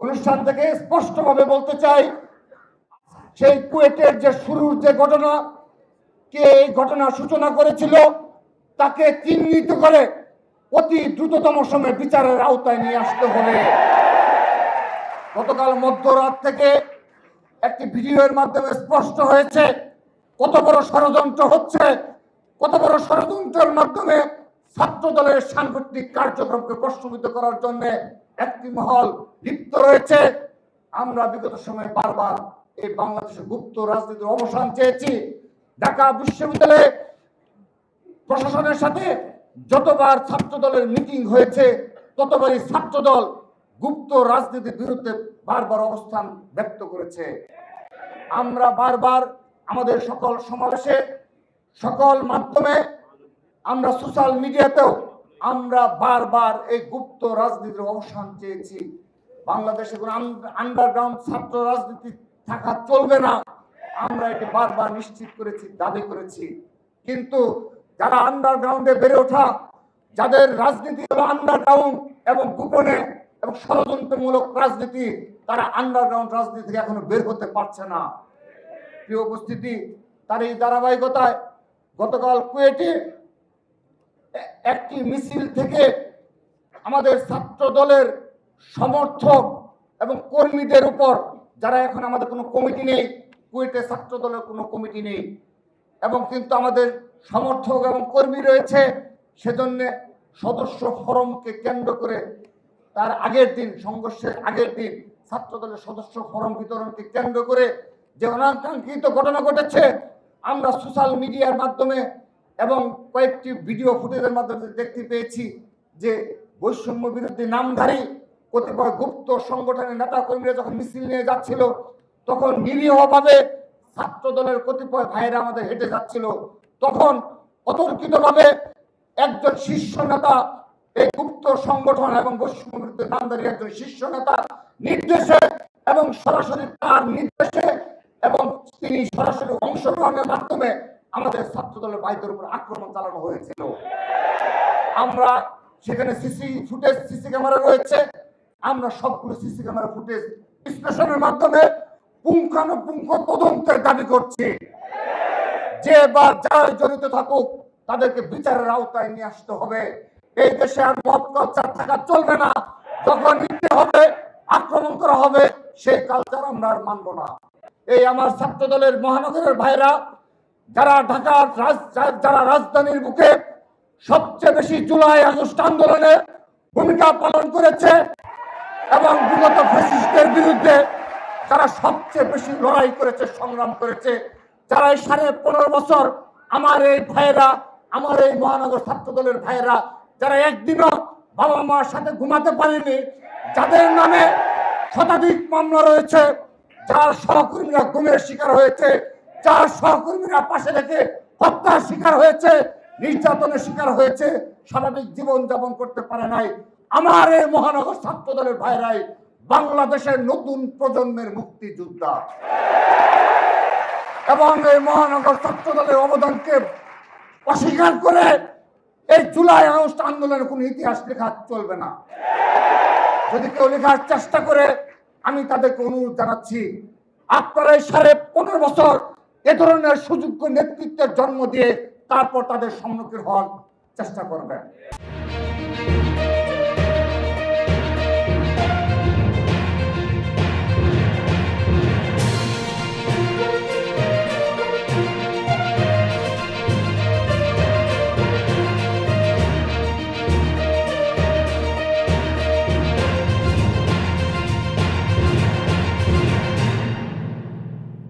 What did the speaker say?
অনুষ্ঠান থেকে স্পষ্টভাবে বলতে চাই, সেই কুয়েটের যে শুরুর যে ঘটনা, কে এই ঘটনার সূচনা করেছিল তাকে চিহ্নিত করে অতি দ্রুততম সময়ে বিচারের আওতায় নিয়ে আসতে হবে। গতকাল মধ্যরাত থেকে একটি ভিডিওর মাধ্যমে স্পষ্ট হয়েছে কত বড় ষড়যন্ত্র হচ্ছে, কত বড় ষড়যন্ত্রের মাধ্যমে ছাত্র দলের সাংগঠনিক কার্যক্রমকে প্রশ্নবিদ্ধ করার জন্য একটি মহল লিপ্ত রয়েছে। আমরা বিগত সময়ে বারবার এই বাংলাদেশের গুপ্ত রাজনীতির অবসান চেয়েছি। ঢাকা বিশ্ববিদ্যালয়ে প্রশাসনের সাথে যতবার ছাত্র দলের মিটিং হয়েছে ততবারই ছাত্র দল গুপ্ত রাজনীতির বিরুদ্ধে বারবার অবস্থান ব্যক্ত করেছে। আমরা বারবার আমাদের সকল সমাবেশে, সকল মাধ্যমে, আমরা সোশ্যাল মিডিয়াতেও আমরা বারবার এই গুপ্ত রাজনীতির অবসান চেয়েছি। বাংলাদেশে কোনো আন্ডারগ্রাউন্ড ছাত্র রাজনীতি থাকা চলবে না, আমরা এটি বারবার নিশ্চিত করেছি, দাবি করেছি। কিন্তু যারা আন্ডারগ্রাউন্ডে বেড়ে ওঠা, যাদের রাজনীতি হলো আন্ডারগ্রাউন্ড এবং গোপনে এবং ষড়যন্ত্রমূলক রাজনীতি, তারা আন্ডারগ্রাউন্ড রাজনীতি থেকে এখনো বের হতে পারছে না। প্রিয় উপস্থিতি, তার এই ধারাবাহিকতায় গতকাল কুয়েটে একটি মিছিল থেকে আমাদের ছাত্র দলের সমর্থক এবং কর্মীদের উপর, যারা এখন আমাদের কোনো কমিটি নেই, কুয়েটে ছাত্র দলের কোনো কমিটি নেই, এবং কিন্তু আমাদের সমর্থক এবং কর্মী রয়েছে, সেজন্য সদস্য ফরমকে কেন্দ্র করে তার আগের দিন, সংঘর্ষের আগের দিন ছাত্র দলের সদস্য ফরম বিতরণকে কেন্দ্র করে যে অনাকাঙ্ক্ষিত ঘটনা ঘটেছে, আমরা সোশ্যাল মিডিয়ার মাধ্যমে এবং কয়েকটি ভিডিও ফুটেজের মাধ্যমে দেখতে পেয়েছি যে বৈষম্য বিরোধী নামধারী কতিপয় গুপ্ত সংগঠনের নেতা কর্মীরা যখন মিছিল নিয়ে যাচ্ছিল, তখন নিরীহভাবে ছাত্র দলের কতিপয় ভাইরা আমাদের হেঁটে যাচ্ছিল, তখন অতর্কিতভাবে একজন শীর্ষ নেতা, এই গুপ্ত সংগঠন এবং বৈষম্য বিরোধী নামধারী একজন শীর্ষ নেতা নির্দেশে এবং সরাসরি তার নির্দেশে এবং তিনি সরাসরি অংশগ্রহণের মাধ্যমে আমাদের ছাত্র দলের ভাইদের উপর আক্রমণ চালানো হয়েছিল। আমরা সেখানে সিসি ক্যামেরা রয়েছে, আমরা সবগুলো সিসি ক্যামেরা ফুটেজ বিশ্লেষণের মাধ্যমে পুঙ্খানুপুঙ্খ তদন্তের দাবি করছি। যে বা যারা জড়িত থাকুক তাদেরকে বিচারের আওতায় নিয়ে আসতে হবে। এই দেশে আর মত কালচার থাকা চলবে না। যখন ইচ্ছে হবে আক্রমণ করা হবে, সেই কালচার আমরা আর মানব না। এই আমার ছাত্র দলের মহানগরের ভাইরা, যারা ঢাকার যারা রাজধানীর বুকে সবচেয়ে বেশি জুলাই আগস্ট আন্দোলনে ভূমিকা পালন করেছে এবং বিগত ফ্যাসিস্টদের বিরুদ্ধে যারা সবচেয়ে বেশি লড়াই করেছে, সংগ্রাম করেছে, যারা এই 15.5 বছর আমার এই ভাইয়েরা, আমার এই মহানগর ছাত্র দলের ভাইয়েরা, যারা একদিনও বাবা মার সাথে ঘুমাতে পারেনি, যাদের নামে শতাধিক মামলা রয়েছে, যার সহকর্মীরা গুমের শিকার হয়েছে, যার সহকর্মীরা পাশে রেখে হত্যার শিকার হয়েছে, নির্যাতনের শিকার হয়েছে, স্বাভাবিক জীবন যাপন করতে পারে নাই, আমার এই মহানগর ছাত্র দলের ভাইরাই বাংলাদেশের নতুন প্রজন্মের মুক্তিযোদ্ধা। এবং এই মহানগর ছাত্র দলের অবদানকে অস্বীকার করে এই জুলাই আগস্ট আন্দোলনের কোন ইতিহাস লেখা চলবে না। যদি কেউ লেখার চেষ্টা করে, আমি তাদেরকে অনুরোধ জানাচ্ছি, আপনারা এই 15.5 বছর এ ধরনের সুযোগ্য নেতৃত্বের জন্ম দিয়ে তারপর তাদের সম্মুখীন হওয়ার চেষ্টা করবেন।